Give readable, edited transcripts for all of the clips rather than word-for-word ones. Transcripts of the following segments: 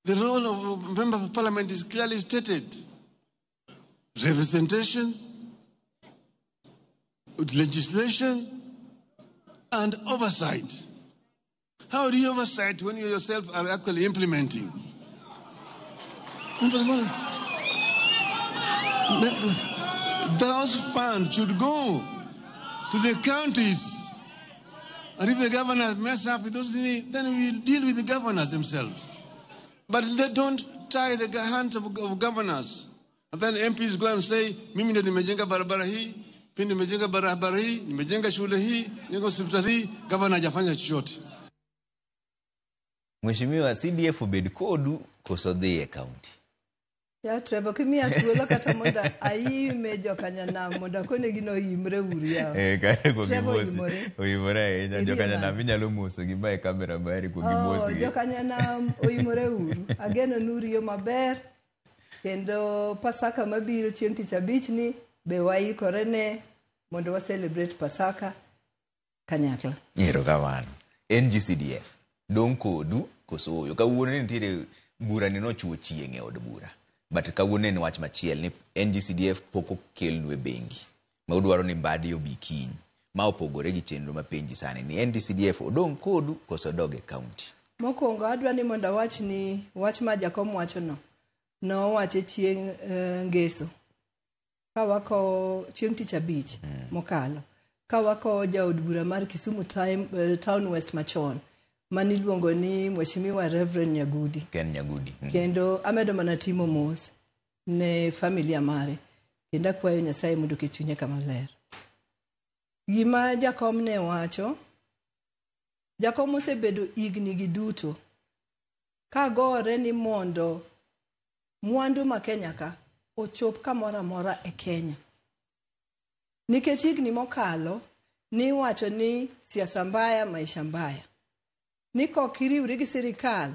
The role of a member of parliament is clearly stated. Representation, legislation, and oversight. How do you oversight when you yourself are actually implementing? Those funds should go to the counties. And if the governors mess up with those things, then we deal with the governors themselves. But they don't tie the hands of governors. And then MPs go and say, mimi ndo nimejenga barabara hii, pindi nimejenga barabara hii, nimejenga shule hii, nimejenga hospitali hii, governor hajafanya chochote. Mheshimiwa, CDF bed code kosodhie county. Ya Trevor kimia tuwela kata monda ayi mejo kanyana monda kone gino imre uri yao. Kare kwa gibosi. Oyimore nyo kanyana minyalo muso gibae kamera bayari kwa gibosi. Jo kanyana oyimore uru. Ageno nuri yo maber. Kendo Pasaka mabiro chieng' tich abich ni be waikore ne mondo wa celebrate Pasaka kanyakla. Yero kamano. NGCDF dong kodu kosoyo kawuono ni nitiere bura ni nochuo chieng' e od bura. But kawuono ni wach machiel ni NGCDF poko kelnwe bengi. Ma udwaro ni mbadi obi kiny. Ma opogore gi chenro mapenji sani ni NGCDF odong kodu kosodoge county. Mokwongo adwa ni mondo wach ni wach ma jakom wacho no. No wache chieng' ngeso. Kawako chieng' tich abich mokalo. Kawako jaod bura mar Kisumu Town West machon. Maniluongo ni Mheshimiwa Reverend Nyagudi. Ken Nyagudi. Kendo amedo mana timo mos ne familia mare. Kendo kwayo Nyasaye mondo ket chunye kama ler. Gima jakom ne wacho, jakom osebedo igni gi duto. Ka gore ni mondo mwandu ma Kenya ka ochop kamora mora e Kenya. Nikech igni mokalo ni wacho ni siasa mbaya maisha mbaya. Niko kiriwri gi sirikal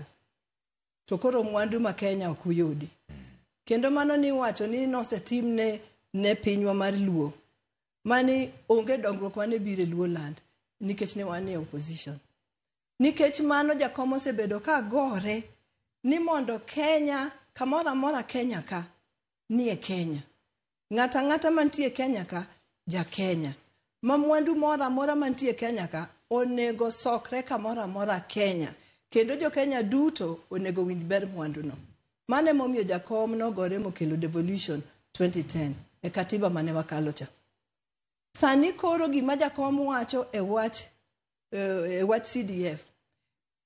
to koro mwandu ma Kenya ok uyudi. Kendo mano ni wacho ni nosetimne ne pinywa mar Luo. Mani onge dongruok mane bire Luo land nikech ne wan e opposition. Nikech mano jakom osebedo ka gore ni mondo Kenya kamora mora Kenya ka ni e Kenya. Ngata mantie Kenya ka ja Kenya. Ma mwandu mora mantie Kenya ka onego sokre kamora mora Kenya. Kendo jo Kenya duto onego winj ber mwandu no. Mane momiyo jakom no gore mokelo devolution 2010 e katiba mane wakalo cha. Sani koro gima jakom wacho e wach CDF.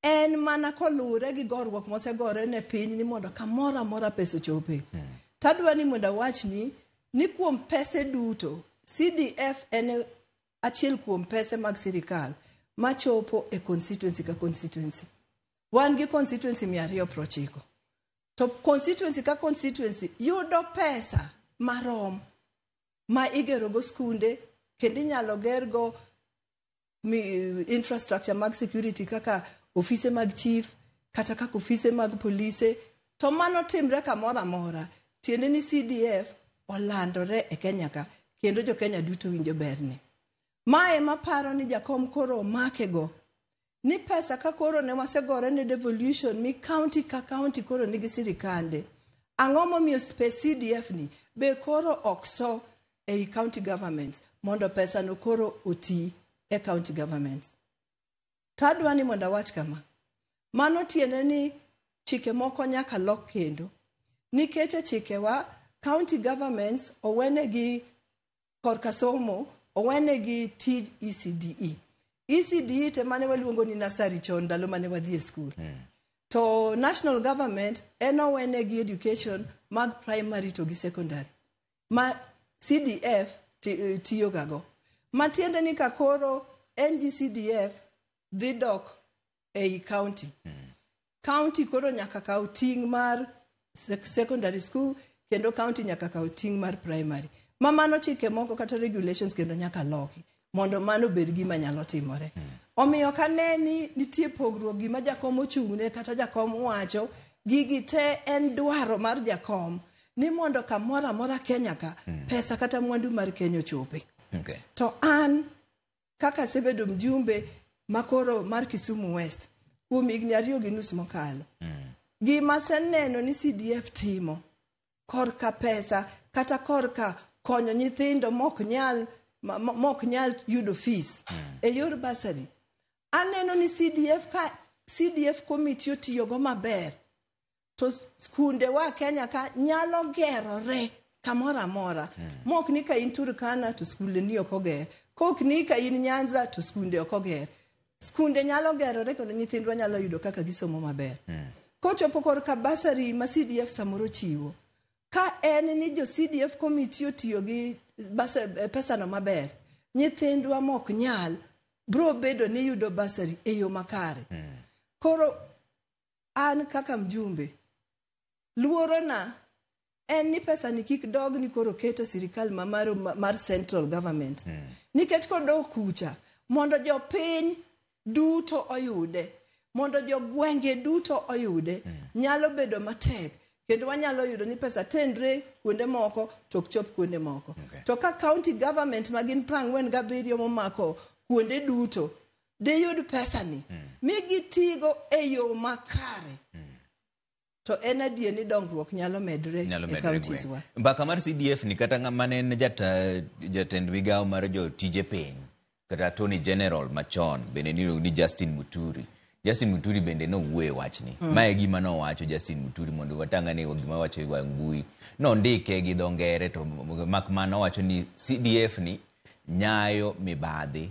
En mana kolure gi gorruok mosegore ne piny ni mondo kamora mora pesa chope. Tadwa ni mondo wach ni kuom pese duto CDF en achiel kuom pese mag sirikal machopo e constituency ka constituency. Wan gi constituency 290. To constituency ka constituency yudo pesa marom ma igero go skunde kendo inyalo gergo infrastructure mag security kaka ofise mag chief kata kaka ofise mag police. To mano timre kamora mora. Tiende ni CDF olandore e Kenya ka kendo jo Kenya duto winjo berne. Mae maparo ni jakom koro makego ni pesa ka koro ne wasegore ne devolution mi county ka county koro nigi sirikande. Ang'o momiyo CDF ni be koro okso e county governments mondo pesa no koro oti e county governments. Tadwa ni mondo wach kama. Mano tiende ni chike moko nyaka lok kendo. Nikech chike wa county governments owene gi korka somo owene gi tij ECDE. ECDE te mane waluongo ni nasari chon ndalo mane wadhi e school. To national government owene gi education mag primary to gi secondary. Ma CDF tiyo gago. Matiende ni kakoro NGCDF dhi dok e county. County koro nyaka kaw ting mar secondary school kendo county nyaka kaw ting mar primary. Mano chike moko kata regulations kendo nyaka loki mondo mano bed gima nyalo timore. Omiyo kaneni nitie pogruok gima jakom ochung'ne kata jakom wacho gigi te en dwaro mar jakom ni mondo kamora mora Kenya ka pesa kata mwandu mar Kenya chope. To an kaka sebedo mjumbe makoro mar Kisumu West kuom higni 2.5 mokalo. Gima seneno ni CDF timo korka pesa kata korka konyo nyithindo mok nyal yudo fees e yor basari. Aneno ni CDF committee otiyogo maber. To skunde wa Kenya ka nyalo gerore kamora mora. Mok ni ka in Turkana to skunde ni ok oger. Kok ni ka in Nyanza to skunde ok oger. Skunde nyalo gerore kendo nyithindwa nyalo yudo kaka gisomo maber. Kochopo korka basari ma CDF samoro chiwo. Ka en ni jo CDF committee otiyo gi pesa no maber. Nyithindwa mok nyal bro bedo ni yudo basari e yo makare. Koro an kaka mjumbe luorona en ni pesa ni kik dog ni koro keto sirikal mar central government. Nikech kodog kucha mondo jopiny duto oyude, mondo jogwenge duto oyude, nyalo bedo matek. Kendo wanyalo yudo ni pesa tendre kuonde moko to ok chop kuonde moko. To ka county government magin 47 momako kuonde duto de yud pesa ni migitigo e yo makare. To en adier ni dongruok nyalo medre e counties wa. Mbaka mar CDF ni kata ng'ama ne jatend migawo mar jo tije piny kata Attorney General machon bende ni Justin Muturi. Justin Muturi bende no wuoye wachni. Mae gima no wacho Justin Muturi mondo watangane gima wacho e mbui. No ndike gi dho ngere to makmana wacho ni CDF ni nyayo mibadhi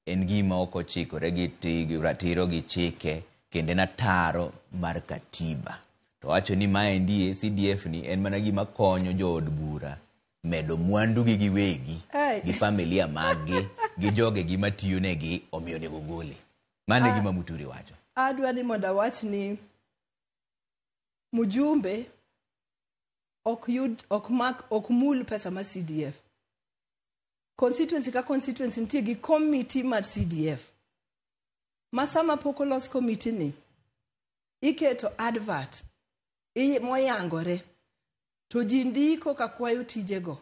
en gima ok ochikore gi ratiro gi chike kendo na taro mar katiba. To wacho ni mae ndiye CDF ni en mana gima konyo jood bura medo mwandu gi giwegi gi familia magi gi joge gima tiyo negi omiyo nego gole. Mane gima Muturi wacho. Adwa ni moda wach ni mujumbe ok mul pesa ma CDF. Constituency ka constituency nitie gi committee mar CDF. Masama poko los committee ni iketo advert moyangore to ji ndiko ka kwayo tijego.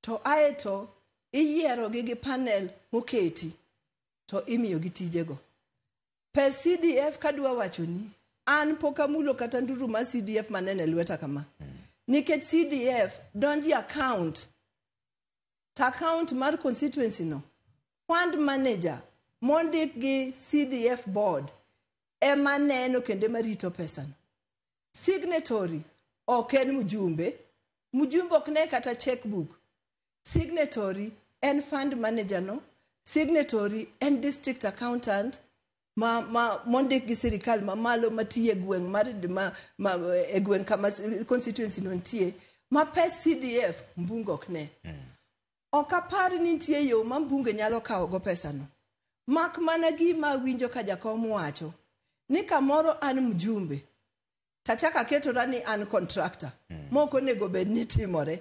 To aeto iyiero gi panel moketi to imiyo gi tijego. Pe CDF kadwa wacho ni an poka mulo kata nduru ma CDF manene lweta kama. Nikech CDF donji account mar constituency no. Fund manager mondik gi CDF board ema neno kende marito pesa no. Signatory ok en mujumbe ok ne kata checkbook. Signatory en fund manager no. Signatory en district accountant mondik gi sirikal mamalo matiye gweng e gweng kama constituency no ntie ma pes CDF mbungo ok ne. Ok apar ni nitie yo ma mbunge nyalo kawo go pesa no. Mak mana gima winjo ka jakom wacho ni kamoro an mjumbe tachaka keto rani an contractor moko nego bed ni timore.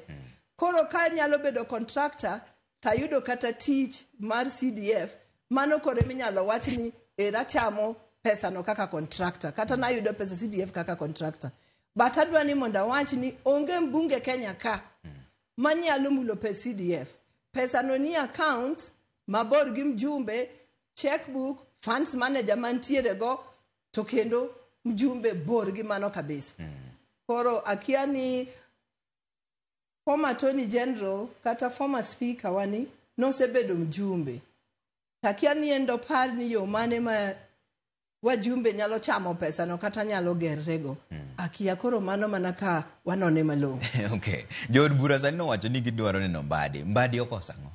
Koro ka nyalo bedo contractor tayudo kata tich mar CDF mano kore minyalo wach ni era chamo pesa no kaka contractor kata na yudo pesa CDF kaka contractor. But adwa ni monda wach ni onge mbunge Kenya ka manyalo mulo pesa CDF. Pesa no ni account mabor gi mjumbe, checkbook, funds manager mantiere go to kendo mjumbe bor gi mano kabisa. Koro akia ni former Attorney General kata former Speaker wani no sebedo mjumbe. Takia ni endo par ni yo mane ma wajumbe nyalo chamo pesa no kata nyalo gerrego. Akia koro mano manaka wanone malongo. Okay. Jood bura sani no wacho ni gidwaro neno Mbadi okosango.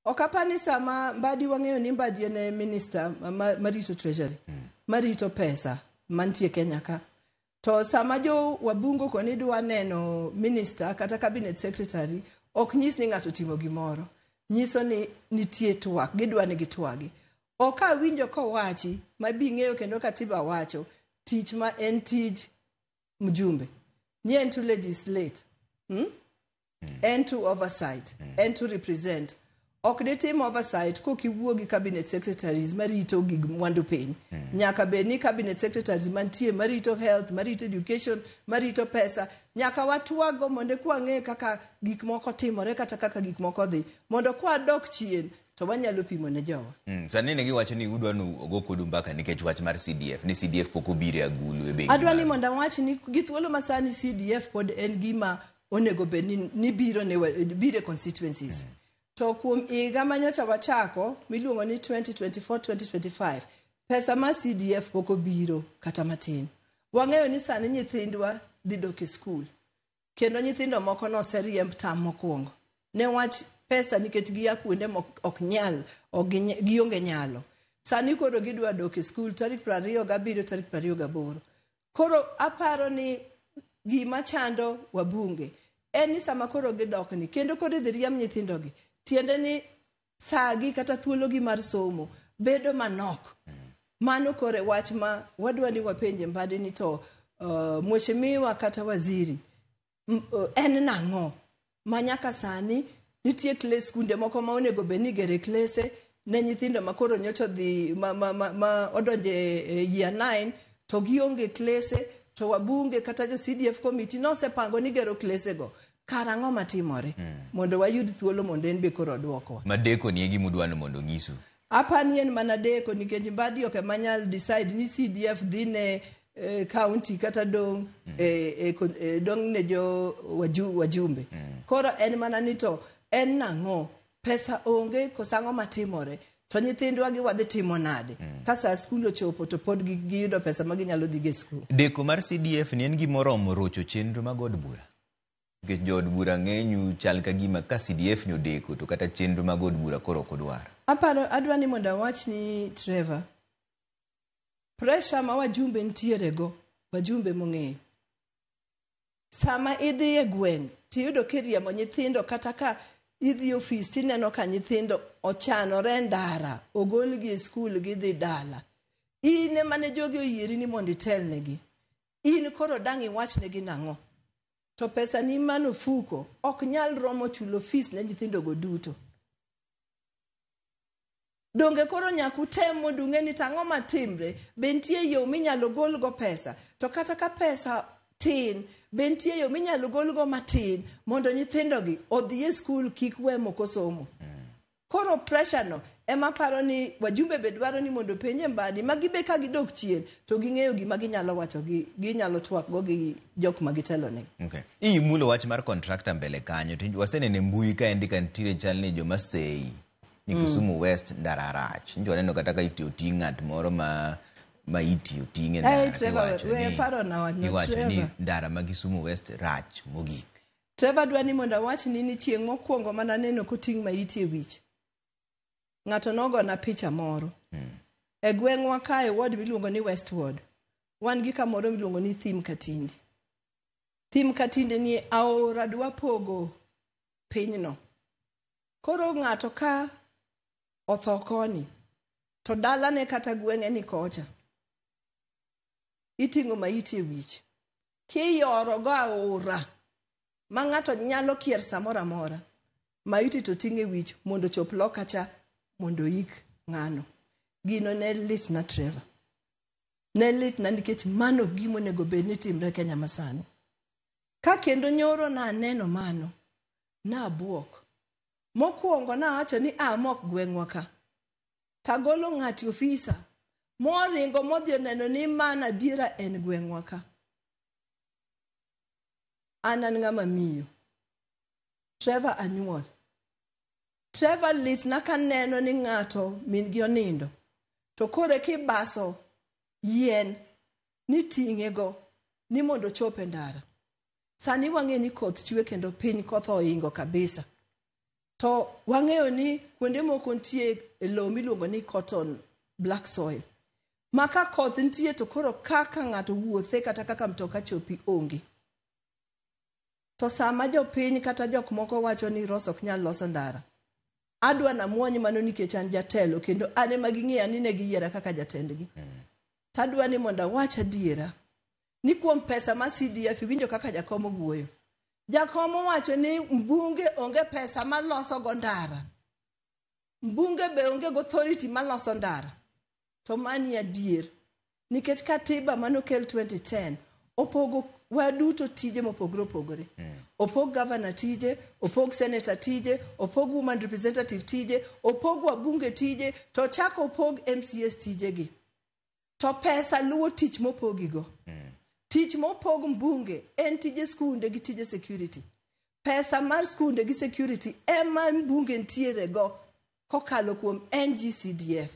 Okapani sama Mbadi wang'eyo ni Mbadi ene minister marito treasury. Marito pesa mantie Kenya ka. To sama jo wabungo koni dwa neno minister kata cabinet secretary ok nyis ni ng'ato timo gimoro. Nyiso ni nitie twak, gidwa ni gitwagi. Oka winjo ko wachi mabi ng'eyo kendo katiba wacho tich ma en tij mjumbe. Ni en to legislate, en to oversight, en to represent. Ok de team oversight ko kiwuo gi cabinet secretaries marito gig mwandu piny. Nyaka be ni cabinet secretaries mantie marito health, marito education, marito pesa. Nyaka watwago mondo kwa ng'e kaka gik moko timore kata kaka gik moko dhi. Mondo kwa dok chien to wanyalo pimo ne jowa. Sani ne giwacho ni udwa nu ogo kodu mbaka nikech wach mar CDF, ni CDF pok obiro agulu e bengi. Adwa ni mondo wach ni githuolo masani CDF pod en gima onego bed ni biro constituencies. To kuom higa manyocha wachako miluongo ni 2024-2025 pesa ma CDF pok obiro kata matin. Wang'eyo ni sani nyithindwa dhi dok e skul. Kendo nyithindo moko noseriemb tam mokwongo. Ne wach pesa nikech giya kuonde ok nyal, gionge nyalo. Sani koro gidwa dok e skul tarik 27 tarik 28. Koro aparo ni gima chando wabunge en ni sama koro gidok ni kendo koro dhi riemb nyithindogi. Tiende ni sagi kata thuologi mar somo bedo manok. Mano kore wach ma wadwa ni wapenje mbade ni to mheshimiwa kata waziri en nang'o manyaka sani nitie kles kunde moko ma onego be ni gere klese ne nyithindo makoro nyocho dhi ma odonje year 9 to gionge klese to wabunge kata jo CDF committee no sepango ni gero klese go. Karang'o matimore mondo wayud thuolo mondo en be koro dwoko. Madeko ni egi mudwano mondo ngisu. Apani en manadeko nikech mbadi ok manyal decide ni CDF dhine county kata dong dong ne jo wajumbe. Koro en mana ni to en nang'o pesa onge kosango matimore to nyithindwa gi wadhi timo nade ka sa skul ochopo to pod giyudo pesa ma ginyalo dhi ge skul. Deko mar CDF ni en gimoro rocho chenro mag od bura. Nikech jo od bura ng'enyu chal ka gima ka CDF ni odeko to kata chenro mag od bura koro ok odwar. Adwa ni mondo wach ni Trevor. Pressure ma wajumbe ntiere go, wajumbe mong'eyo. Sama idhi e gweng' tiyudo kiriemo nyithindo kata ka idhi ofis tineno ka nyithindo ochanore ndara, ogolgi e skul gidhi dala. In mane jogi oyieri ni mondo itelnegi. In koro dang' iwachnegi nang'o. To pesa ni mano fuko ok nyal romo chulo fees ne nyithindo go duto. Donge koro nyaku temo dunge ni tang'o matimre bentie yo minyalo gol go pesa to kata ka pesa tin bentie yo minyalo gol go matin mondo nyithindo gi odhi e skul kik we moko somo. Koro pressure no ema paro ni wajumbe be dwaro ni mondo penje mbadi magibe ka gidok chien to ging'eyo gima ginyalo wacho ginyalo twak go gi jok magitelo ne. Okay. Ii mulo wach mar contractor mbele kanyo to wasenene mbui ka endika ntire chal ni joma sei ni Kisumu West ndara rach. Njo neno kata ka iti oting'at moro ma iti oting'e ndara. Iwacho ni ndara ma Kisumu West rach mogik. Trevor dwa ni mondo wach ni chieng' mokwongo mana neno koting' ma iti e wich. Ng'ato nogo na picha moro. E gweng'wa kae ward miluongo ni Westward. Wan gi kamoro miluongo ni Thim Katindi. Thim Katindi ni aora dwa pogo pinyno. Koro ng'ato ka otho koni to dalane kata gweng'e ni kocha iting'o maiti e wich kiyoro go aora ma ng'ato nyalo kier samora mora maiti to ting'e wich mondo chop loka cha mondo ik ng'ano. Gino ne lit na Trevor. Ne lit na nikech mano gimo nego bed ni timre Kenya masani. Ka kendo nyoro na neno mano na buok. Mokwongo na wacho ni amok gweng'wa ka. Tagolo ng'ati ofisa. Moringo modhi neno ni mana diera en gweng'wa ka. Anan ng'ama miyo. Trevor anyuol. Trevor lit na ka neno ni ng'ato min gi onindo. To kore kibaso yien ni ting'e go ni mondo chope ndara. Sani wang'e ni koth chwe kendo piny koth oingo kabisa. To wang'eyo ni kuonde moko ntie e lowo miluongo ni cotton black soil. Maka koth ntie to koro kaka ng'ato wuothe kata kaka mtoka chopi onge. To sama jopiny kata jok moko wacho ni Ross ok nyal loso ndara. Adwa na muonyi mano nikech an jatelo kendo ane maging'eya ni ne giyiera kaka jatendgi. Tadwa ni mondo awach adiera ni kuom pesa ma CDF winjo kaka jakomo wuoyo. Jakomo wacho ni mbunge onge pesa ma loso go ndara. Mbunge be onge go authority ma loso ndara. To mani adier. Nikech katiba manokel 2010 opogo waduto tije mopogore opogore. Opog governor tije, opog senator tije, opog woman representative tije, opog wabunge tije, to chako opog MCS tije gi. To pesa luwo tich mopogigo. Tich mopog mbunge en tije skunde gi tije security. Pesa mar skunde gi security ema mbunge ntiere go kokalo kuom NGCDF.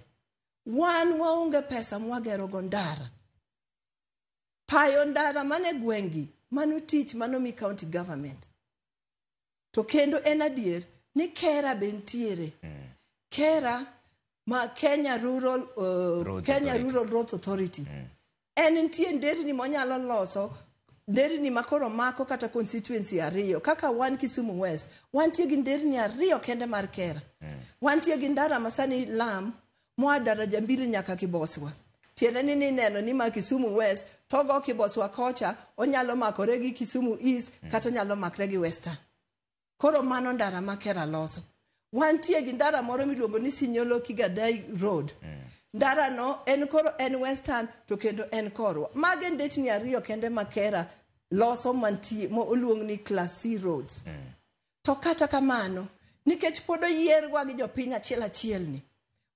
Wan waonge pesa mwagero go ndara. Payo ndara mane gwengi, mano tich mano mi county government. To kendo en adier ni KERA bentiere. KERA ma Kenya Rural Roads Authority. En nitie nderni monyalo loso, nderni makoro mako kata constituency ariyo. Kaka wan Kisumu West, wantie gi nderni ariyo kende mar KERA. Wantie gi ndara masani Lam, moa daraja mbili nyaka Kiboswa. Tiende ni neno ni ma Kisumu West, togo Kiboswa kocha, onyalo makore gi Kisumu East, kata onyalo makre gi Western. Koro mano ndara ma KERA loso. Wantie gi ndara moro miluongo ni Sinyolo Kigadai Road. Ndara no en Western to kendo en korwa. Mage ndechni ariyo kende ma KERA loso mantie mo oluong ni Class C roads. To kata kamano, nikech podo yierwa gi jopiny achiel ni.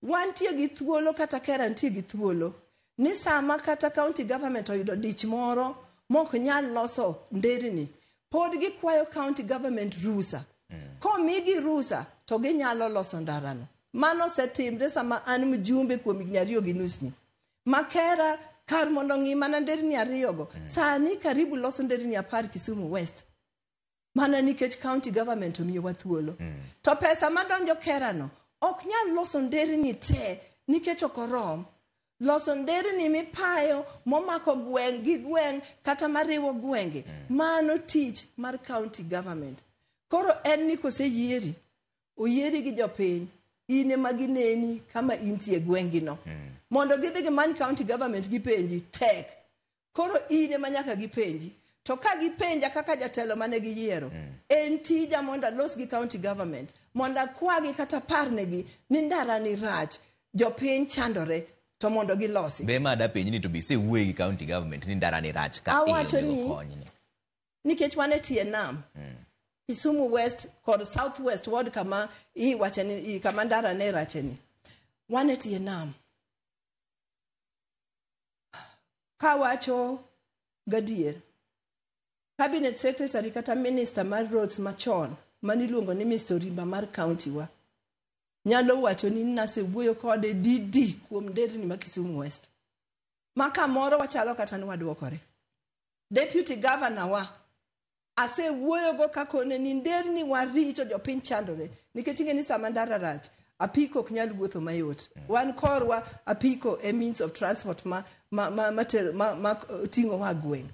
Wantie gi thuolo kata KERA ntie gi thuolo ni sama kata county government oyudo dich moro mok nyal loso nderni, pod gikwayo county government rusa. Komigi rusa to ginyalo loso ndarano. Mano setimre sama an mjumbe kuom higni 2 gi nus ni. Ma KERA kar mondo ng'ima nderni ariyogo, sani karibu loso nderni 10 Kisumu West. Mana nikech county government omiyowa thuolo. To pesa madonjo KERA no ok nyal loso nderni te nikech okorom. Loso nderni mipayo momako gweng' gi gweng' kata mariwo gwenge. Mano tich mar county government. Koro en ni koseyieri, oyieri gi jopiny, ine magineni kama intie gwengi no. Mondo gidhi gimany county government gipenji tek. Koro ine manyaka gipenji. To ka gipenja kaka jatelo mane giyiero, en tija mondo los gi county government, mondo kwagi kata parnegi ni ndara ni rach, jopiny chandore, to mondo gilosi. Be ma da penji ni to be se wuoyi gi county government ni ndara ni rach ka e konyi. Nikech wane tie nam. Kisumu West kod South West ward kama wachani kama ndara ne racheni. Wane tie nam. Kawacho gadier. Cabinet Secretary kata Minister mar Roads machon maniluongo ni Mr. Rimba mar county wa nyalo wacho ni nase wuoyo kode didi kuom nderni ma Kisumu West. Maka moro wachalo kata ni waduokore. Deputy Governor wa ase wuoyo go kakone ni nderni waricho jopiny chandore nikech ing'e ni sama ndara rach apiko ok nyal wuotho mayot. Wan korwa apiko a means of transport ma ting'o wa gweng'.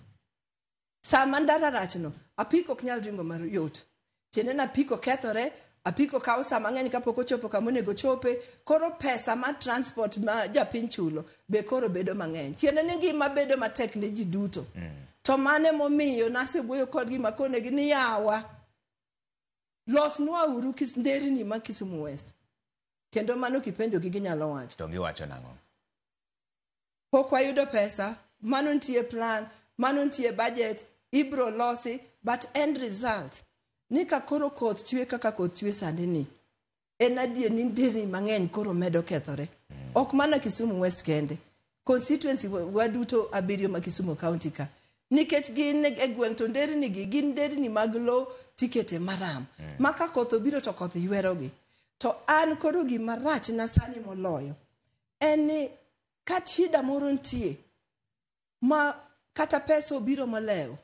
Sama ndara rach no apiko ok nyal ringo mayot. Tiende na apiko kethore, apiko kawo sama ng'eny kapok ochopo kama onego chope, koro pesa ma transport ma japiny chulo be koro bedo mang'eny. Tiende ni ngima bedo matek ne ji duto. To mane momiyo nasewuoyo kodgi makonegi ni yawa losnwa uru nderni ma Kisumu West. Kendo mano kipenjo gi ginyalo wacho. To giwacho nang'o? Pok wayudo pesa, mano ntie plan, mano ntie budget, ibro losi, but end result ni ka koro koth chwe kaka koth chwe sande ni. En adier ni nderni mang'eny koro medo kethore. Ok mana Kisumu West kende. Constituency waduto 7 ma Kisumu County ka. Nikech gin e gweng' to nderni gi gin nderni mag lo tikete maram. Maka koth obiro to koth ywerogi. To an koro gima rach na sani moloyo. En ni ka shida moro ntie ma kata pesa obiro maleo,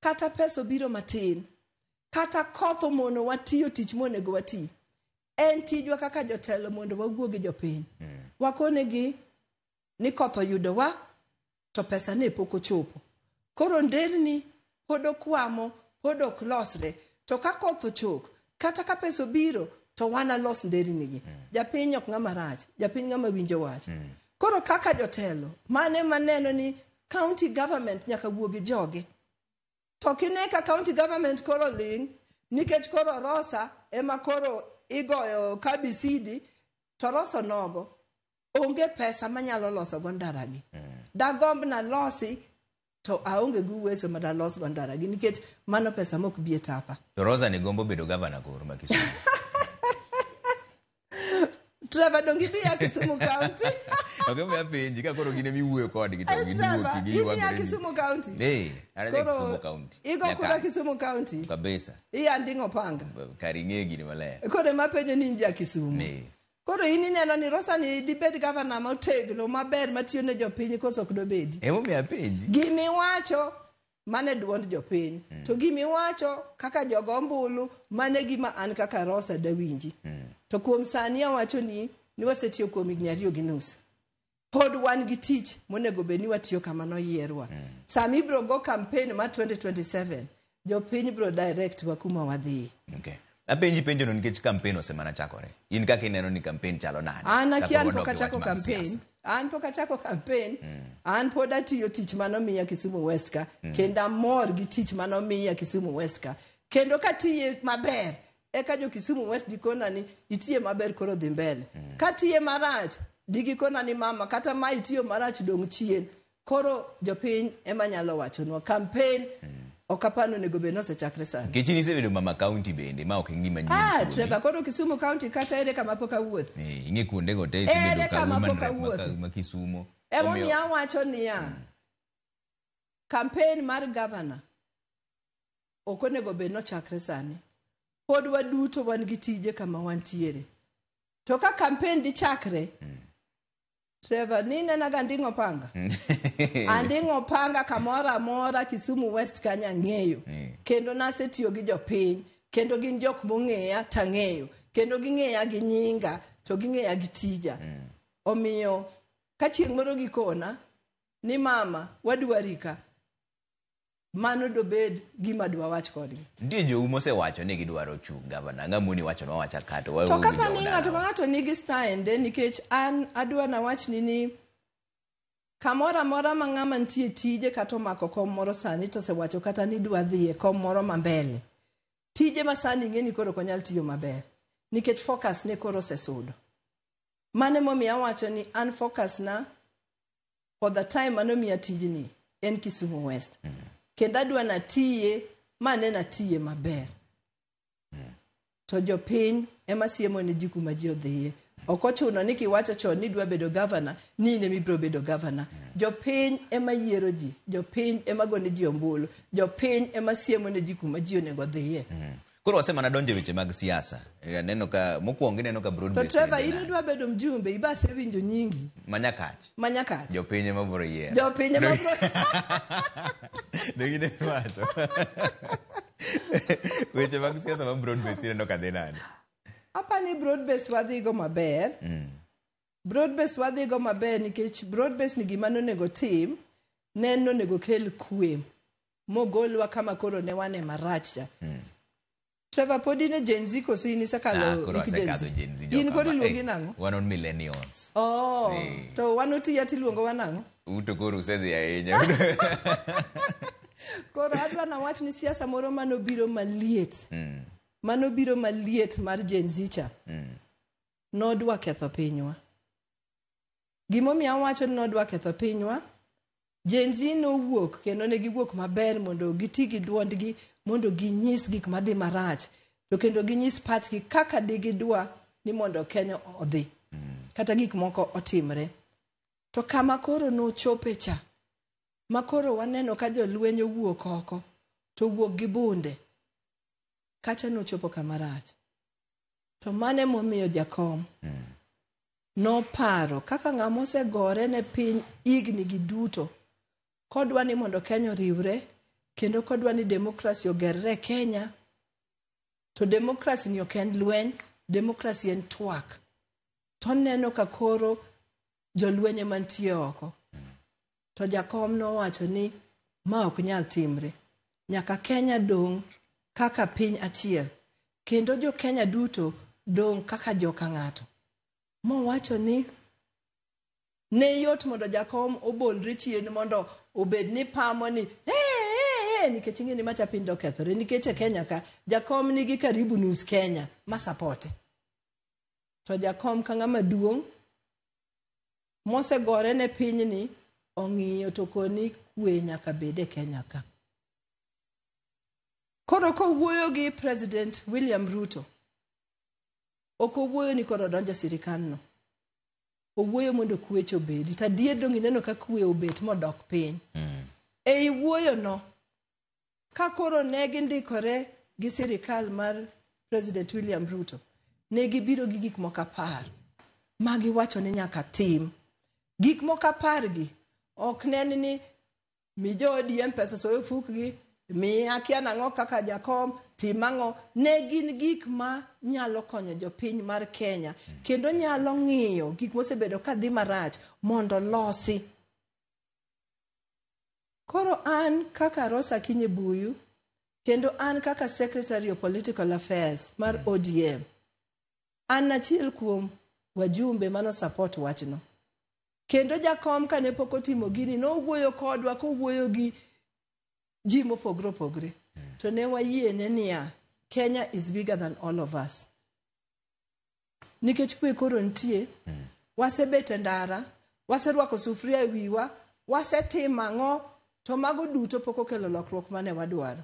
kata pesa obiro matin, kata koth omono watiyo tich monego wati. En tijwa kaka jotelo mondo wawuo gi jopiny. Wakonegi ni koth oyudo wa to pesa ne pok ochopo. Koro nderni pod okwamo, pod ok losre. To ka koth ochok, kata ka pesa obiro to wana los nderni gi. Japiny ok ng'ama rach, japiny ng'ama winjo wach. Koro kaka jotelo, mane maneno ni county government nyaka wuo gi joge. To kine ka county government koro ling, nikech koro Rosa ema koro igoyo kabisidi, to Rosa nogo, onge pesa manyalo loso go ndaragi. Dagomb na losi to aonge gi uwezo madalos go ndara gi nikech mano pesa mok bi etapa. To Rosa ni gombo bedo governor koro ma Kisumu. Trevor dongi bi ya Kisumu County. Okay, me apenji ka koro gine miwuoyo kodgi to giduoki gi yuwa ya Kisumu County. Ara Kisumu County. Igo kura Kisumu County. Kabisa. Iya ndingo panga. Karinge gini maler. Koro mapenjo ni nja Kisumu. Koro ini neno ni Rosa ni dibed governor motegno maber matiyo ne jopiny koso ok dobedi. Emo me apenji. Gimi wacho mane duond jopiny. To gimi wacho kaka jogo ombulu mane gima an kaka Rosa dawinji. To kuom sani awacho ni wasetiyo kuom higni 2 gi nus. Pod wan gi tich monego bed ni watiyo kamano yierwa. Sami ibro go campaign ma 2027 jopiny bro direct wa kuma wadhi. Okay. Apenji penjo no nikech campaign osemana chakore. In kaka ineno ni campaign chalo nade? An akian pok achako campaign. An pok achako campaign. An pod atiyo tich mano miya Kisumu West ka. Kenda mor gi tich mano miya Kisumu West ka. Kendo katiye maber. Eka jo Kisumu West dikona ni itiye maber koro dhi mbele. Katiye marach digikona ni mama kata ma itiyo marach dong chien. Koro jopiny ema nyalo wacho no campaign okapano nego beno se chakre sana. Kichini se bedo mama county bende ma ok ngima nyini. Trevor koro Kisumu County kata ere kama poka wuoth. Inge kuonde go te se bedo ka ma Kisumu. Emo mi awacho niya. Campaign mar governor okonego beno chakre sani. Pod waduto wan gi tije kama wantiere. To ka campaign di chakre Trevor ni nena gandingo panga. Andingo panga kamora mora Kisumu West kanya ng'eyo. Kendo nasetiyo gi jopiny. Kendo gin jok mong'eya tang'eyo. Kendo ging'eya gi nyinga. To ging'eya gi tija. Omiyo ka chieng' moro gikona ni mama wadwarika. Mano dobed gima dwa wach kodgi. Ndiye jo umo se wacho ni gidwaro chung governor. Ng'amuni wacho no wacha kato. To kata ni ng'ato nigi stand nikech an adwa na wach ni kamora mora ma ng'ama ntie tije kata mako kom moro sani to se wacho kata ni dwa dhiye kom moro mambele. Tije ma sani ng'eni koro konyal tiyo maber. Nikech focus ne koro se sudo. Mane momiya wacho ni an focus na for the time mano miya tijni en Kisumu West. Kenda adwa na tiye mane na tiye maber. To jopiny ema siemo ni jiku ma ji odhiye. Okochuno ni kiwacho chon ni dwa bedo governor ni ne mibro bedo governor. Jopiny ema yiero ji. Jopiny ema gone ji ombulu. Jopiny ema siemo ni jiku ma ji onego dhiye. Koro wasemana donje weche mag siasa. Neno ka mokwongo neno ka broad based. To Trevor in dwa bedo mjumbe ibase winjo nyingi. Manyakach. Jopiny mabro yiero. Jopiny mabro. Degine wacho. Weche mag siasa ma broad based neno ka dhinani. Apa ni broad based wadhigo maber. Broad based wadhigo maber nikech broad based ni gima nonego tim. Neno nego kel kwe. Mogolwa kama koro ne wane marachja. Trevor podi ne Gen Z koso in isakalo Gen Z. In koro iluongi nang'o? Wan on millennials. To wan otiya tiluongo wa nang'o? Uto koro usedhi ahinya. Koro adwa na wach ni siasa moro manobiro maliet. Manobiro maliet mar Gen Z cha. Nodwa ketho pinywa. Gimomiyo awacho ni nodwa ketho pinywa. Gen Z nowuok kendo ne giwuok maber mondo giti gi duondgi mondo ginyis gik madhi marach to kendo ginyis pachgi kaka digidwa ni mondo Kenya odhi kata gik moko otimre. To kama koro nochope cha makoro waneno ka jolweny owuok oko to wuok gi bunde kacha nochopo kama rach. To mane momiyo jakom noparo kaka ng'ama osegore ne piny igni gi duto kodwa ni mondo Kenya riwre kendo kodwa ni demokrasi ogerre Kenya. To demokrasi ni ok en lweny, demokrasi en twak. To neno ka koro jolwenye mantie oko. To jakom nowacho ni ma ok nyal timre. Nyaka Kenya dong kaka piny achiel. Kendo jo Kenya duto dong kaka joka ng'ato. Mowacho ni ne yot mondo jakom obolre chien mondo obed ni pamo ni nikech ing'eni macha piny dokethore nikech Kenya ka jakom nigi karibu nus Kenya ma support. To jakom ka ng'ama duong' mosegore ne piny ni ong'iyo to koni kwe nyaka bede Kenya ka. Koro ko wuoyo gi President William Ruto. Oko wuoyo ni koro donja sirikanno. Owuoyo mondo kwecho obedi. Tadier dong ineno ka kwe obet modok piny. Ei wuoyo no, ka koro ne gindikore gi sirikal mar President William Ruto, ne gibiro gi gik moko 10 ma giwacho ni nyaka tim. Gik moko 10 gi ok nen ni mi jo ODM pesa soyo fukgi, mi akia nang'o kaka jakom, timang'o. Ne gin gik ma nyalo konyo jopiny mar Kenya, kendo nyalo ng'iyo gik mosebedo ka dhi marach mondo losi. Koro an kaka Rosa Kinyebuyu, kendo an kaka Secretary of Political Affairs mar ODM, an achiel kuom wajumbe mano support wachno. Kendo jakom kane pok otimo gini no wuoyo kodwa ko wuoyo gi ji mopogre opogre. To ne wayiene niya, Kenya is bigger than all of us. Nikech kwe koro ntie, wasebet e ndara, waserwako sufria e wiwa, wasetimo ang'o, to mago duto pok okelo lokruok mane wadwaro.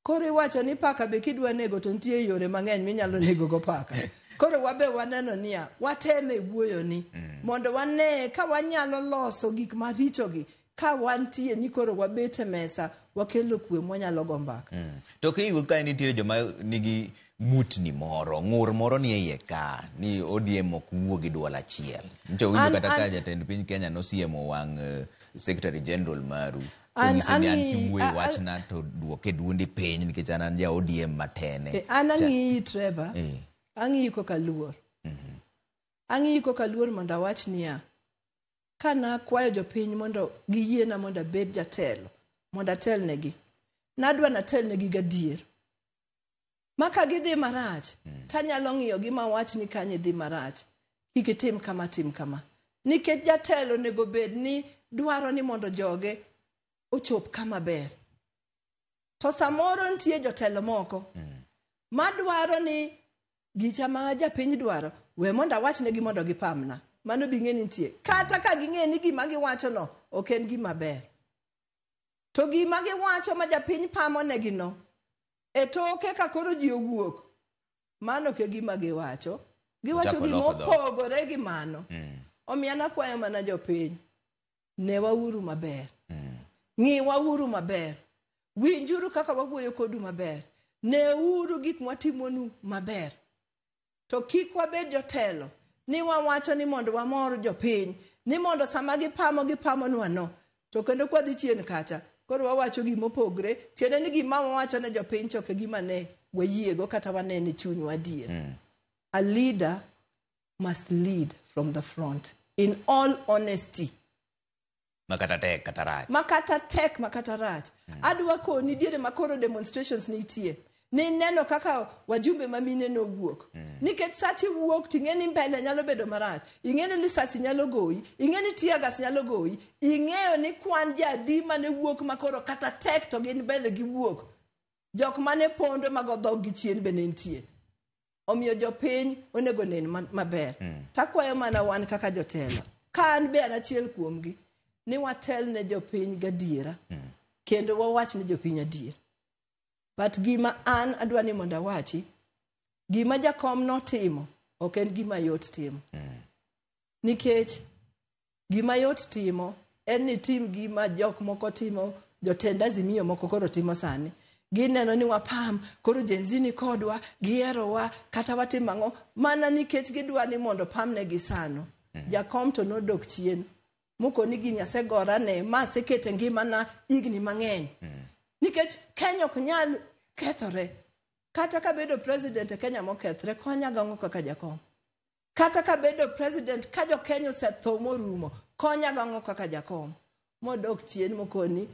Koro iwacho ni paka be kidwa nego to ntie yore mang'eny minyalo nego go paka. Koro wabe waneno niya, wateme wuoyo ni mondo wane ka wanyalo loso gik maricho gi, ka wantie ni koro wabete mesa wakelo kwe mwanyalo go mbaka. To kiwu ka nitiere joma nigi mutni moro, ng'ur moro ni iye ka ni ODM ok wuogi dwol achiel. Ncho winjo kata ka jatend piny Kenya nosiemo wang' Secretary General maru. An wachna to duoke duondi piny nikech an ja ODM matene. An ang'i Trevor. Ang'i ko kaluor. Ang'i ko kaluor mondo awach niya, kana kwayo jopiny mondo giyiena mondo bed jatelo, mondo atelnegi. Nadwa natelnegi gadier. Maka gidhi marach, tanyalo ng'iyo gima wach ni kanye dhi marach. Ikitim kama tim kama. Nikech jatelo nego bed ni dwaro ni mondo joge ochop kama ber. To samoro ntie jotelo moko madwaro ni gicha ma japiny dwaro, we mondo awachnegi mondo gipamna. Mano bing'e ni ntie. Kata ka ging'e ni gima giwacho no ok en gima ber. To gima giwacho ma japiny pamo negi no, e toke ka koro ji owuok, mano ke gima giwacho. Giwacho gima opogore gi mano. Omiya nakwayo mana jopiny, ne wauru maber. Ng'iwa uru maber. Winjuru kaka wawuoyo kodu maber. Ne uru gik mwatimonu maber. To kik wabed jotelo ni wawacho ni mondo wamor jopiny, ni mondo sama gipamonwa no, to kendo kwa dhi chien kacha koro wawacho gima opogre, tiende ni gima wawacho ne jopiny choke gima ne wayiego kata wanene chunywa adier. A leader must lead from the front in all honesty. Makata tek kata rach. Makata tek makata rach. Adwa koni diere makoro demonstrations nitie. Ni neno kaka wajumbe mamine no wuok. Nikech sachi wuok ting'eni mbele nyalo bedo marach. Ing'eni lisasi nyalo goyi. Ing'eni tiagas nyalo goyi. Ing'eyo ni kwan jadi mane wuok makoro kata tek to gin mbele gi wuok. Jok mane pondo magodhog gi chien bene ntie. Omiyo jopiny onego nen maber. Takwayo mana wan kaka jotelo. Ka an be an achiel kuomgi. Ni watel ne jopiny gadiera. Kendo wawach ne jopiny adier. But gima an adwa ni mondo awachi, gima jakom notimo, ok en gima yot timo. Nikech gima yot timo, en ni tim gima jok moko timo, jotend Azimio moko koro timo sani. Gineno ni wapam, koro jenzini kodwa, gierowa, kata watimo ang'o, mana nikech gidwa ni mondo pam ne gisano. Jakom to nodok chien. Moko ni gini asegora ne, ma sekete ngimana igni mang'eny. Nikech Kenya ok nyal kethore. Kata ka bedo president e Kenya mokethre, konya gang'o kaka jakom. Kata ka bedo president ka jo Kenya osetho morumo, konya gang'o kaka jakom. Modok chien mokoni,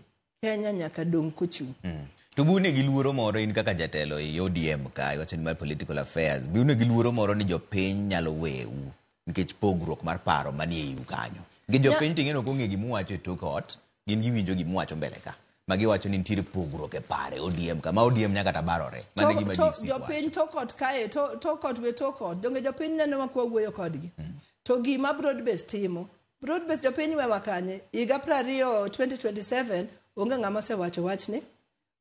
Kenya nyaka dong kochung'. To bune gi luoro moro in kaka jatelo e ODM ka, wachani mar political affairs, bune gi luoro moro ni jopiny nyalo weu, nikech pogruok mar paro manie iu kanyo. Gi jopiny ting'eno kong'e gimuwacho e tok ot, gin giwinjo gimuwacho mbele ka. Magiwacho ni nitiere pogruok e pare ODM ka, ma ODM nyaka tabarore. Mane gima jipsi wacho. Jopiny tokot kae, tokot we tokot, donge jopiny neno wakwa wuoyo kodgi. To gima broad base timo, broad based jopiny wewa kanye higa 2027 onge ng'ama osewacho wachni.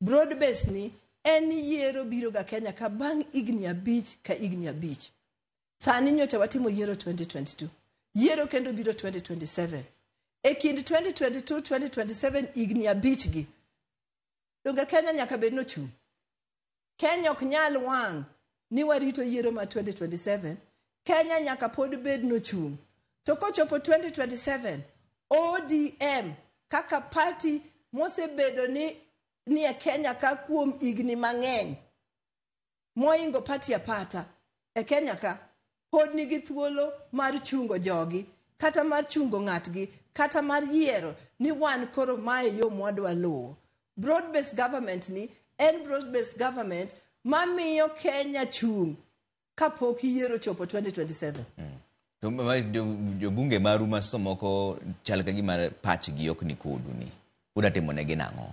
Broad based ni en yiero biro ga Kenya ka bang' igni abich ka igni abich. Sani nyocha watimo yiero 2022. Yiero kendo biro 2027. E kind 2022 2027 igni abich gi. Donge Kenya nyaka bed nochung'. Kenya ok nyal wang' ni warito yiero ma 2027. Kenya nyaka pod bed nochung'. To kochopo 2027 ODM kaka party mosebedo ni e Kenya ka kuom igni mang'eny moingo party apata e Kenya ka pod nigi thuolo mar chungo jogi kata mar chungo ng'atgi kata mar yiero ni wan koro mae yo mwadwa luwo. Broad based government ni en broad based government mamiyo Kenya chung' kapok yiero chopo 2027. To jobunge maru masomoko chal ka gima pachgi ok ni kodu ni. Udatimo negi nang'o?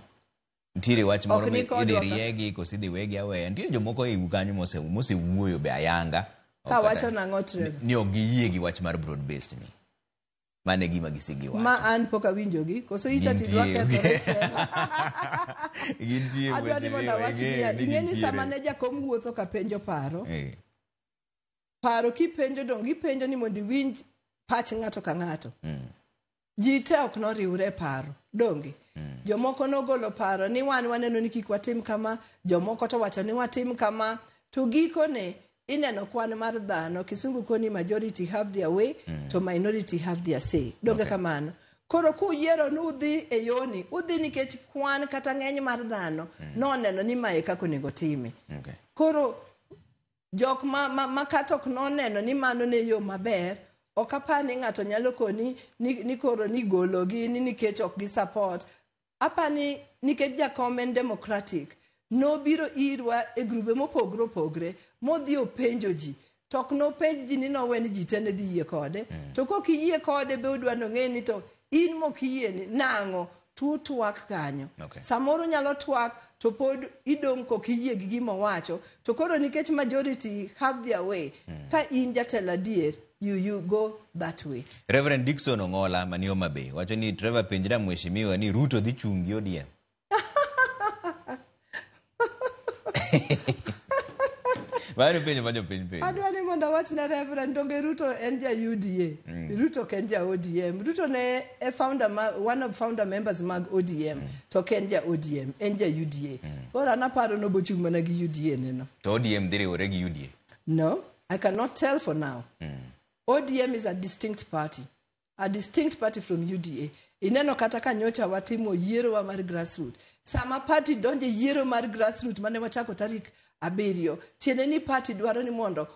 Ntiere wach moro idhi riegi kosi dhi wegi aweya. Ntiere jomoko e ukanyo mosewuoyo be ayanga. Ka wacho nang'o Trevor? Ni ok giyie gi wach mar broad based ni. Mane gima gisigi wacho. Ma an poka winjogi. Koso ita tidwa kethore Trevor. Gintie weche. Adwa ni mondo wach ni ing'eni sama ne jakom wuotho ka penjo paro. Paro kipenjo dong gipenjo ni mondo winj pach ng'ato ka ng'ato. Ji te ok noriwre paro. Donge. Jomoko nogolo paro ni wan waneno ni kik watim kama, jomoko to wacho ni watim kama, to gikone ineno kwan mar dhano, kisungu koni majority have their way, to minority have their say. Donge kamano. Koro kuyiero nudhi e yoni, udhi nikech kwan kata ng'eny mar dhano, noneno ni mae kako nego time. Koro jok ma kata ok noneno ni mano ne yo maber, ok apani ng'ato nyalo koni ni koro ni gologi ni nikech ok gi support. Apani nikech jakom en democratic. No biro irwa e grube mopogre opogre, modhi openjo ji. Tok no penj ji ni noweni ji tene dhi yie kode. To kok iyie kode be udwa no ng'eni to in mok iyie ni nang'o tutwak kanyo. Samoro nyalo twak to pod idong kok iyie gi gima wacho. To koro nikech majority have their way. Ka in jatelo adier, you go that way. Reverend Dickson Ongola mani Homa Bay wacho ni Trevor penjra mheshimiwa ni Ruto dhi chungi ODM. Bado penjo. Adwa ni mondo wach na Reverend donge Ruto en ja UDA. Ruto ken ja ODM. Ruto ne e founder one of founder members mag ODM. To ken ja ODM, en ja UDA. Ora na paro no bochung mana gi UDA neno. To ODM dire ore gi UDA. No, I cannot tell for now. ODM is a distinct party from UDA. Ineno kata ka nyocha watimo yiero wa mar grassroots. Sama party donje yiero mar grassroots mane wachako tarik 7, tiene ni party dwaro ni mondo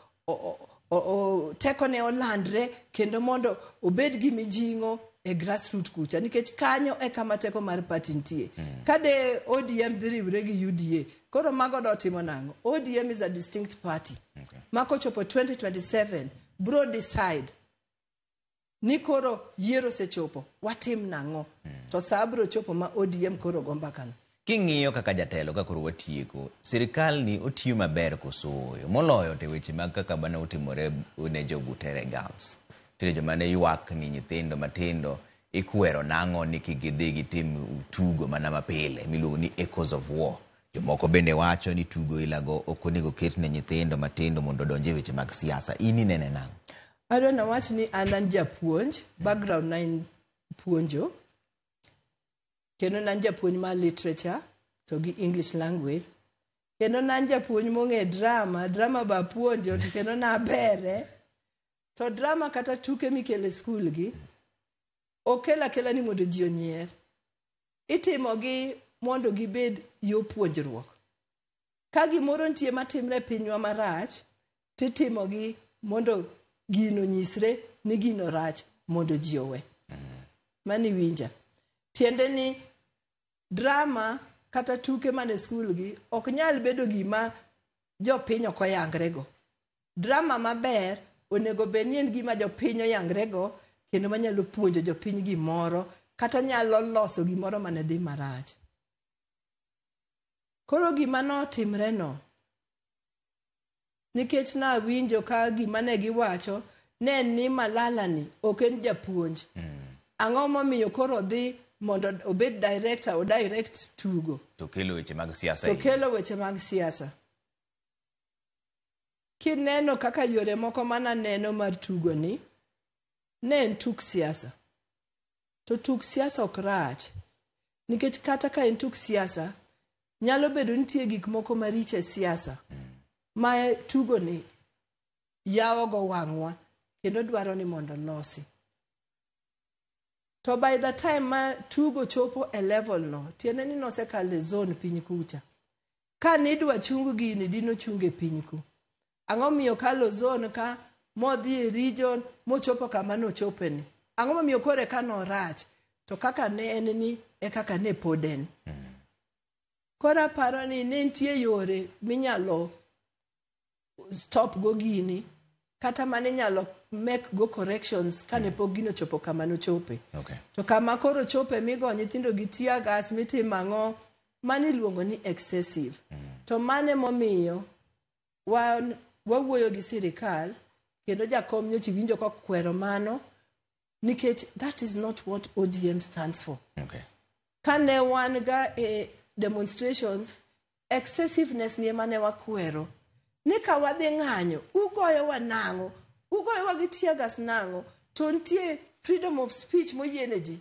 teko ne olandre kendo mondo obed gi mijingo e grassroots kucha nikech kanyo e kama teko mar party nitie. Kade ODM dhiriwre gi UDA, koro mago do timo nango. ODM is a distinct party. Mako chopo 2027 bro decide ni koro yiero sechopo watim nango. To sabro chopo ma ODM koro gomba kan. King'iyo kaka jatelo ka koro watieko, sirikal ni otiyo maber kosoyo moloyo te weche mag kaka bana otimore ne jogutere girls. Tire joma ne ywak ni nyithindo matindo ikwero nang'o ni kigidhi gitim tugo mana mapile miluongo ni Echoes of War. Jomoko bende wacho ni tugo ilago okonego ket ne nyithindo matindo mondo donje weche mag siasa. Ini nene nang'o? Adwa na wach ni an japuonj, background na puonjo. Kendo nan japuonj ma literature to gi English language. Kendo nan japuonj mong'e drama ba puonjo kendo na bere. To drama kata tuke mikele skul gi okela ni mondo ji onyier. Itimo gi mondo gibed yo puonjruok. Ka gimoro nitie matimre pinywa marach, titimo gi mondo gino nyisre ni gino rach mondo ji owe. Mani winja. Tiende ni drama kata tuke mane skul gi ok nyal bedo gima jopiny ok oyangrego. Drama maber onego bedni gima jopiny oyangrego kendo manyalo puonjo jopiny gimoro kata nyalo loso gimoro mane dhi marach. Koro gima notimre no nikech na winjo ka gima ne giwacho ne ni Malala ni ok en japuonj. ang'o momiyo koro dhi mondo obed director o direct tugo to kelo weche mag siasa to kelo weche mag siasa. Kineno kaka yore moko mana neno mar tugo ni ne en tuk siasa, to tuk siasa ok rach, nikech kata ka en tuk siasa nyalo bedo nitie gik moko maricho e siasa ma tugo ni yawo go wang'wa kendo dwaro ni mondo losi. To by the time ma tugo chopo e level no, tiende ni nosekale zone piny kucha. Ka nidwa chungu gini dino chunge piny ku. Ang'o miyo kalo zone ka modhi e region mochopo kama no chopeni. Ang'o miyo kore ka no rach to kaka ne en ni e kaka ne poden. Kora paro ni nitie yore minyalo stop go gini kata mane nyalo make go corrections kane pok gino chopo kama no chope. Okay. To kama koro chope migo nyithindo gi tear gas mitimo ang'o mani luongo ni excessive. To mane momiyo wawuoyo gi sirikal kendo jakom nyocha winjo ka kwero mano nikech that is not what ODM stands for. Okay. Kane wan ga demonstrations excessiveness ni mane wakwero ni ka wadhi ng'anyo ugoyo wanang'o ugoyo wa gi tear gas nang'o to nitie freedom of speech moyiene ji.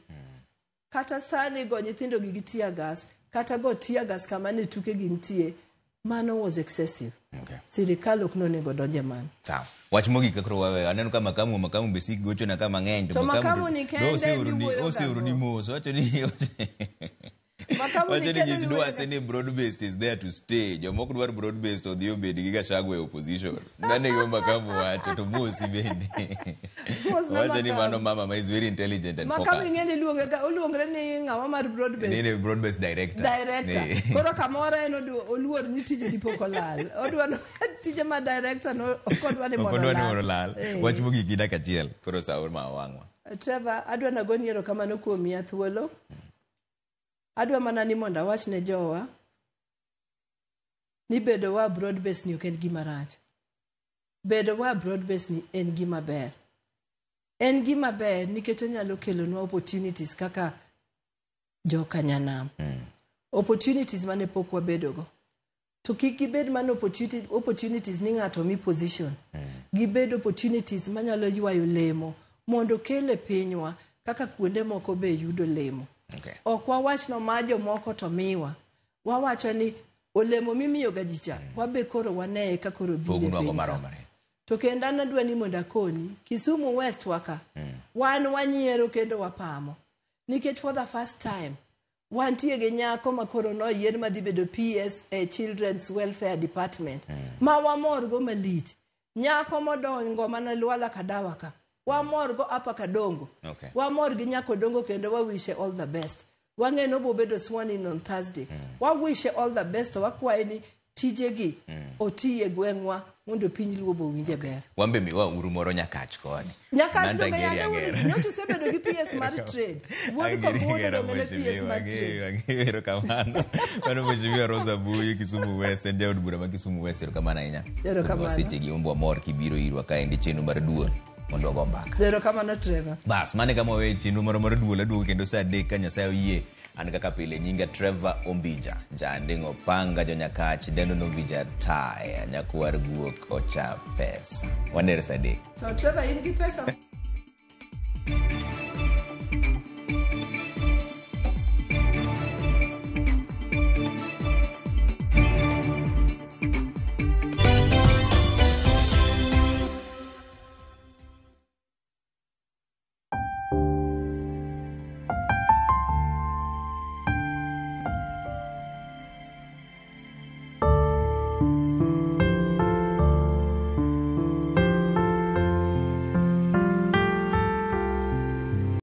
Kata sani go nyithindo gi tear gas kata go tear gas kama ne tuke gi nitie, mano was excessive. Okay. Sirikal ok nonego donje man. Sawa. Wach mogi kakro wawe aneno kama makamu besik gocho na kama ng'eny to makamu ni kende ose ni mos wacho ni wacho ni jisidwa ni broad based is there to stay. Jomok dwar broad based odhi obed gi Gachagua opposition. Nane yo makamu wacho to mosi bende. Wacho ni mano mama is very intelligent and focused. Makamu ng'eni oluongre ni ng'awa mar broad based. Ni broad based director. Koro kamoro en oluor ni tije dipo lal. Odwano tije ma director no okodwa ni mondo lal. Wach mogi gida kachiel koro saur ma wang'wa. Trevor, adwa na goni ero kamano kuom miya thuolo. Adwa mana ni mondo awach ne jowa ni bedo wa broad based ni ok en gima rach. Bedo wa broad based ni en gima ber. En gima ber nikech onyalo kelonwa opportunities kaka joka nyanam. Opportunities mane pok wabedogo. To kik gibed man opportunities ni ng'ato mi position. Gibed opportunities manyalo ywayo lemo mondo kele pinywa kaka kuonde moko be yudo lemo. Okay. Ok wawach no majo moko to miwa. Wawacho ni olemo mimiyo gajicha. Wabe koro wane ka koro bide maromare. To kenda nadwa ni mondo akoni Kisumu West waka. Wan wanyiero kendo wapamo. Nikech for the first time wantie gi nyako makoro no yier madhi bedo PS Children's Welfare Department. Ma wamor go malich. Nyako modongo mana Lwala Kadawaka. Wamor go apa Kadongo. Okay. Wamor gi nyako dongo kendo wa wish all the best. Wange no bobedo sworn in on Thursday. Wa wish all the best wakwaye ni tijegi otiye gwengwa mondo piny luobo winje ber. Wambe miwa uru moro Nyakach koni. Nyakach donge yande nyoto sebedo gi PS mar trade. Wuod ko wuod donge ne PS mar trade. Angero kamano. Wano mheshimiwa Rosa Buyi Kisumu West ndio od bura ma Kisumu West kamana inya. Waseche gi ombo mor kibiro irwa kaende chenu mar duol mondo go mbaka. Dero kamano Trevor. Bas mane kama we chenu mar duol aduogo kendo sa 3 ka Nyasaye oyie. An kaka pile nyinga Trevor Ombija jandingo panga jo Nyakach dendo no Ombija taya nyakwar guok ocha pesa wanere sa 3. So Trevor in gi pesa